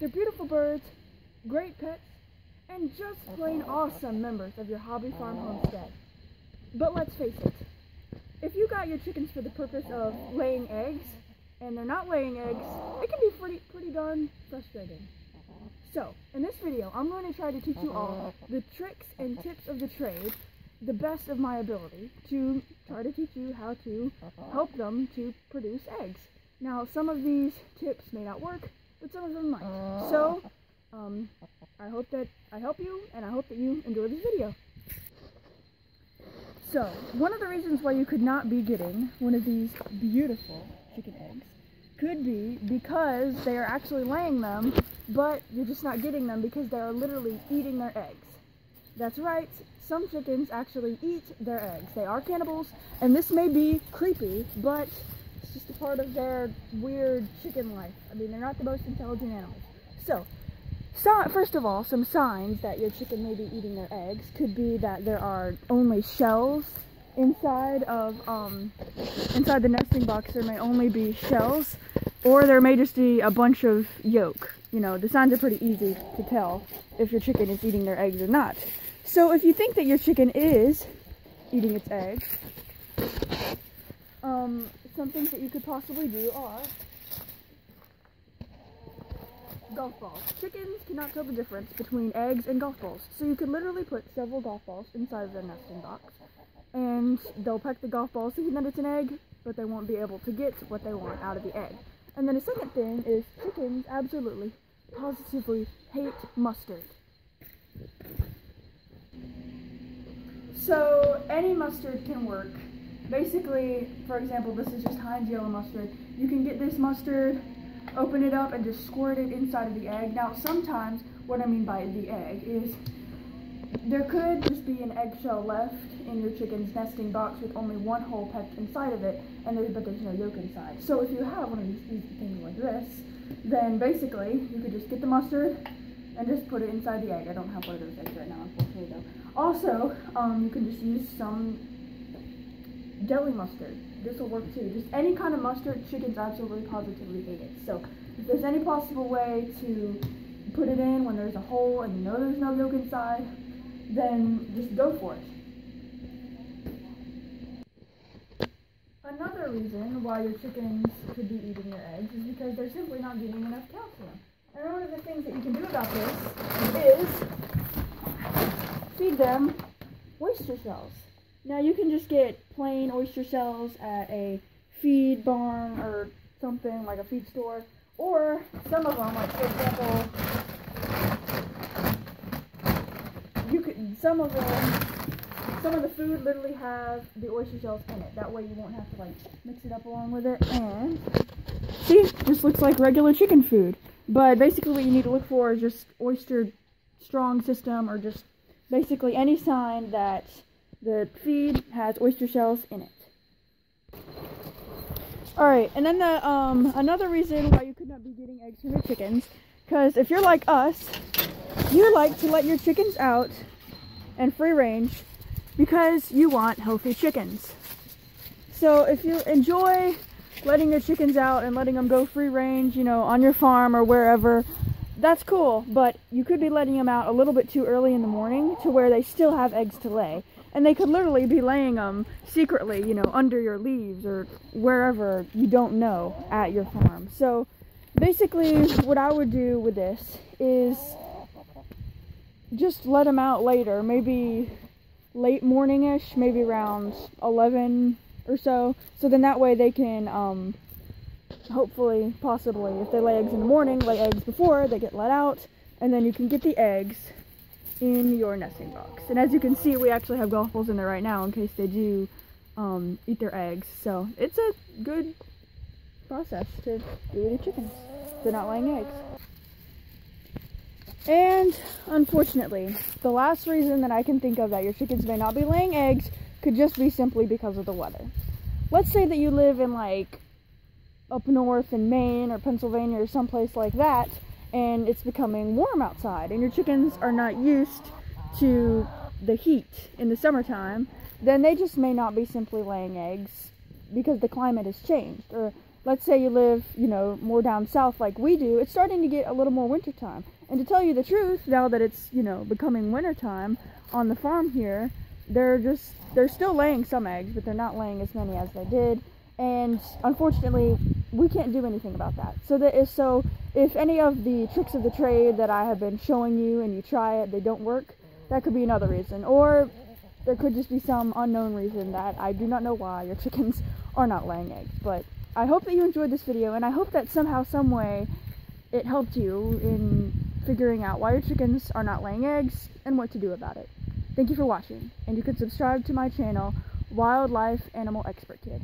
They're beautiful birds, great pets, and just plain awesome members of your hobby farm homestead. But let's face it, if you got your chickens for the purpose of laying eggs, and they're not laying eggs, it can be pretty darn frustrating. So, in this video, I'm going to try to teach you all the tricks and tips of the trade, the best of my ability, to try to teach you how to help them to produce eggs. Now, some of these tips may not work, but some of them might. So, I hope that I help you, and I hope that you enjoy this video. So, one of the reasons why you could not be getting one of these beautiful chicken eggs could be because they are actually laying them, but you're just not getting them because they are literally eating their eggs. That's right, some chickens actually eat their eggs. They are cannibals, and this may be creepy, but it's just a part of their weird chicken life. I mean, they're not the most intelligent animals. So first of all, some signs that your chicken may be eating their eggs could be that there are only shells inside the nesting box. There may only be shells, or there may just be a bunch of yolk. You know, the signs are pretty easy to tell if your chicken is eating their eggs or not. So if you think that your chicken is eating its eggs, some things that you could possibly do are golf balls. Chickens cannot tell the difference between eggs and golf balls, so you could literally put several golf balls inside of their nesting box, and they'll peck the golf balls thinking that it's an egg, but they won't be able to get what they want out of the egg. And then a second thing is chickens absolutely, positively hate mustard. So any mustard can work. Basically, for example, this is just Heinz yellow mustard. You can get this mustard, open it up, and just squirt it inside of the egg. Now, sometimes, what I mean by the egg is there could just be an eggshell left in your chicken's nesting box with only one hole pecked inside of it, but there's no yolk inside. So if you have one of these easy things like this, then basically you could just get the mustard and just put it inside the egg. I don't have one of those eggs right now, unfortunately, though. Also, you can just use some deli mustard. This will work too. Just any kind of mustard, chickens absolutely positively hate it. So if there's any possible way to put it in when there's a hole and you know there's no yolk inside, then just go for it. Another reason why your chickens could be eating their eggs is because they're simply not getting enough calcium. And one of the things that you can do about this is feed them oyster shells. Now, you can just get plain oyster shells at a feed barn or something like a feed store, or some of them, like for example, some of the food literally have the oyster shells in it. That way you won't have to like mix it up along with it. And see, just looks like regular chicken food. But basically what you need to look for is just oyster strong system, or just basically any sign that the feed has oyster shells in it. Alright, and then another reason why you could not be getting eggs from your chickens, because if you're like us, you like to let your chickens out and free range because you want healthy chickens. So if you enjoy letting your chickens out and letting them go free range, you know, on your farm or wherever, that's cool, but you could be letting them out a little bit too early in the morning to where they still have eggs to lay. And they could literally be laying them secretly, you know, under your leaves or wherever you don't know at your farm. So basically what I would do with this is just let them out later, maybe late morning-ish, maybe around 11 or so. So then that way they can hopefully, possibly, if they lay eggs in the morning, lay eggs before they get let out, and then you can get the eggs in your nesting box. And as you can see, we actually have golf balls in there right now in case they do eat their eggs. So it's a good process to do with your chickens. They're not laying eggs. And unfortunately, the last reason that I can think of that your chickens may not be laying eggs could just be simply because of the weather. Let's say that you live in like up north in Maine or Pennsylvania or someplace like that, and it's becoming warm outside, and your chickens are not used to the heat in the summertime, then they just may not be simply laying eggs because the climate has changed, or let's say you live, you know, more down south like we do, it's starting to get a little more wintertime. And to tell you the truth, now that it's, you know, becoming wintertime on the farm here, they're still laying some eggs, but they're not laying as many as they did. And unfortunately, we can't do anything about that. So if any of the tricks of the trade that I have been showing you and you try it, they don't work, that could be another reason. Or there could just be some unknown reason that I do not know why your chickens are not laying eggs. But I hope that you enjoyed this video, and I hope that somehow, some way, it helped you in figuring out why your chickens are not laying eggs and what to do about it. Thank you for watching, and you can subscribe to my channel, Wildlife Animal Expert Kid.